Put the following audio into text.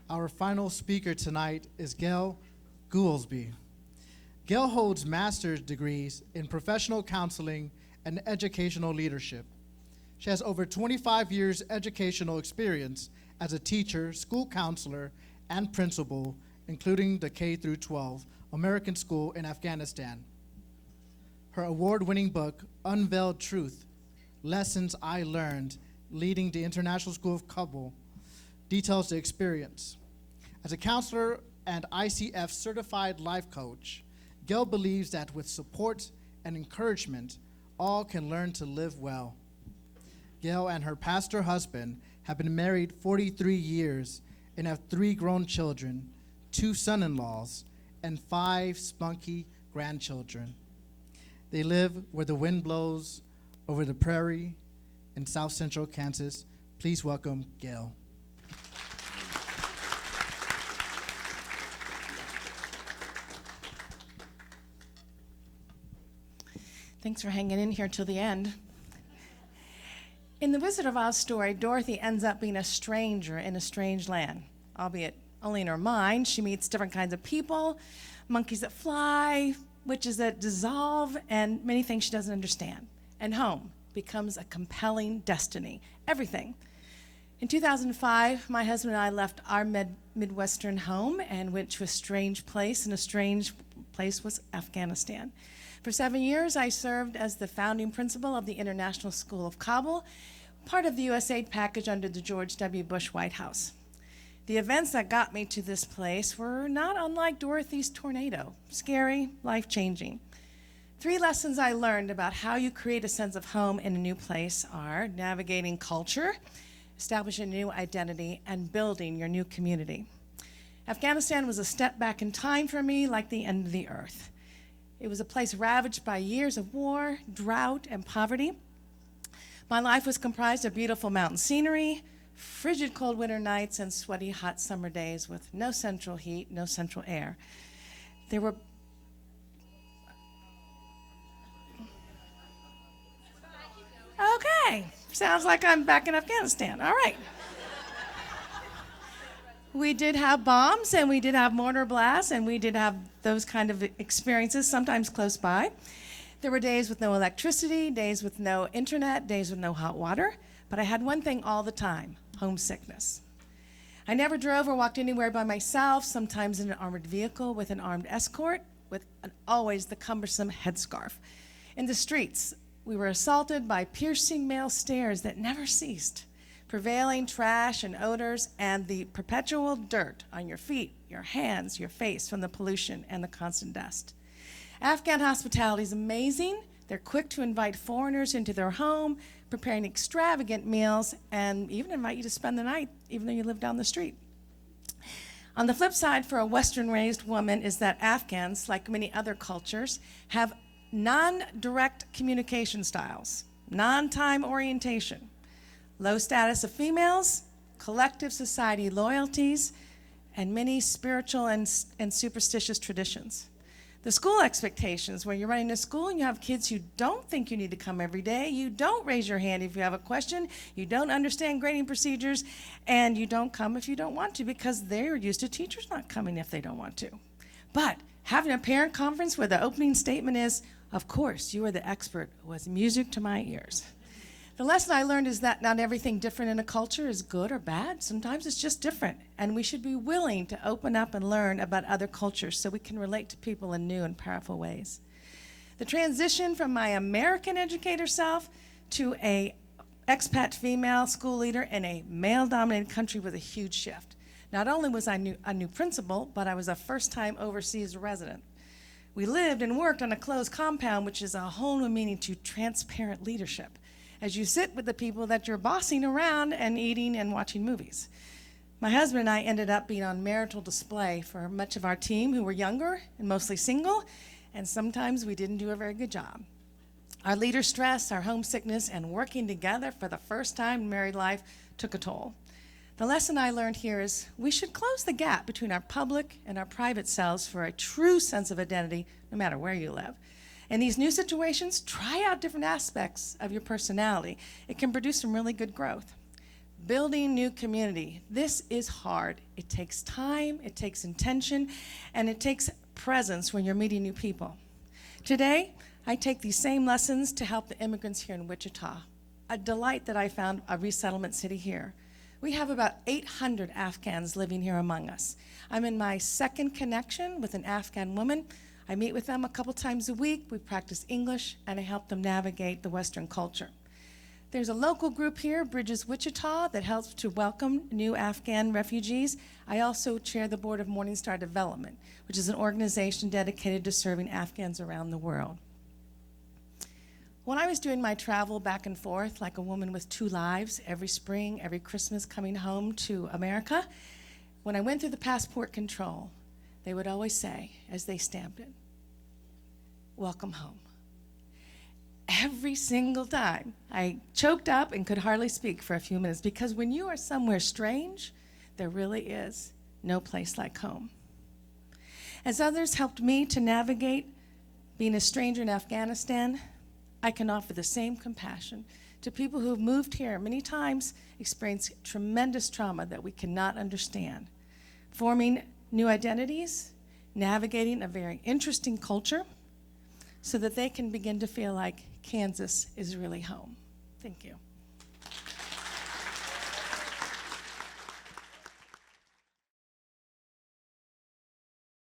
Our final speaker tonight is Gail Goolsby. Gail holds master's degrees in professional counseling and educational leadership. She has over 25 years educational experience as a teacher, school counselor, and principal, including the K through 12 American school in Afghanistan. Her award-winning book, Unveiled Truth, Lessons I Learned Leading the International School of Kabul, details the experience. As a counselor and ICF certified life coach, Gail believes that with support and encouragement, all can learn to live well. Gail and her pastor husband have been married 43 years and have 3 grown children, 2 son-in-laws, and 5 spunky grandchildren. They live where the wind blows over the prairie in South Central Kansas. Please welcome Gail. Thanks for hanging in here till the end. In the Wizard of Oz story, Dorothy ends up being a stranger in a strange land, albeit only in her mind. She meets different kinds of people, monkeys that fly, witches that dissolve, and many things she doesn't understand. And home becomes a compelling destiny, everything. In 2005, my husband and I left our Midwestern home and went to a strange place, and a strange place was Afghanistan. For 7 years, I served as the founding principal of the International School of Kabul, part of the USAID package under the George W. Bush White House. The events that got me to this place were not unlike Dorothy's tornado, scary, life-changing. 3 lessons I learned about how you create a sense of home in a new place are navigating culture, establishing a new identity, and building your new community. Afghanistan was a step back in time for me, like the end of the earth. It was a place ravaged by years of war, drought, and poverty. My life was comprised of beautiful mountain scenery, frigid cold winter nights, and sweaty hot summer days with no central heat, no central air. There were Okay, sounds like I'm back in Afghanistan. All right. We did have bombs, and we did have mortar blasts, and we did have those kind of experiences, sometimes close by. There were days with no electricity, days with no internet, days with no hot water, but I had one thing all the time: homesickness. I never drove or walked anywhere by myself, sometimes in an armored vehicle with an armed escort, with always the cumbersome headscarf. In the streets, we were assaulted by piercing male stares that never ceased, prevailing trash and odors, and the perpetual dirt on your feet, your hands, your face from the pollution and the constant dust. Afghan hospitality is amazing. They're quick to invite foreigners into their home, preparing extravagant meals, and even invite you to spend the night, even though you live down the street. On the flip side, for a Western-raised woman, is that Afghans, like many other cultures, have non-direct communication styles, non-time orientation, low status of females, collective society loyalties, and many spiritual and superstitious traditions. The school expectations, when you're running a school and you have kids who don't think you need to come every day, you don't raise your hand if you have a question, you don't understand grading procedures, and you don't come if you don't want to, because they're used to teachers not coming if they don't want to. But having a parent conference where the opening statement is, "Of course, you are the expert," was music to my ears. The lesson I learned is that not everything different in a culture is good or bad. Sometimes it's just different, and we should be willing to open up and learn about other cultures so we can relate to people in new and powerful ways. The transition from my American educator self to a expat female school leader in a male-dominated country was a huge shift. Not only was I a new principal, but I was a first-time overseas resident. We lived and worked on a closed compound, which is a whole new meaning to transparent leadership, as you sit with the people that you're bossing around and eating and watching movies. My husband and I ended up being on marital display for much of our team, who were younger and mostly single, and sometimes we didn't do a very good job. Our leader stress, our homesickness, and working together for the first time in married life took a toll. The lesson I learned here is we should close the gap between our public and our private selves for a true sense of identity, no matter where you live. In these new situations, try out different aspects of your personality. It can produce some really good growth. building new community. This is hard. It takes time, it takes intention, and it takes presence when you're meeting new people. Today, I take these same lessons to help the immigrants here in Wichita. A delight that I found a resettlement city here. We have about 800 Afghans living here among us. I'm in my second connection with an Afghan woman. I meet with them a couple times a week. We practice English, and I help them navigate the Western culture. There's a local group here, Bridges Wichita, that helps to welcome new Afghan refugees. I also chair the board of Morning Star Development, which is an organization dedicated to serving Afghans around the world. When I was doing my travel back and forth like a woman with two lives, every spring, every Christmas coming home to America, when I went through the passport control, they would always say, as they stamped it, "Welcome home." Every single time. I choked up and could hardly speak for a few minutes, because when you are somewhere strange, there really is no place like home. As others helped me to navigate being a stranger in Afghanistan, I can offer the same compassion to people who have moved here, many times experienced tremendous trauma that we cannot understand, forming new identities, navigating a very interesting culture, so that they can begin to feel like Kansas is really home. Thank you.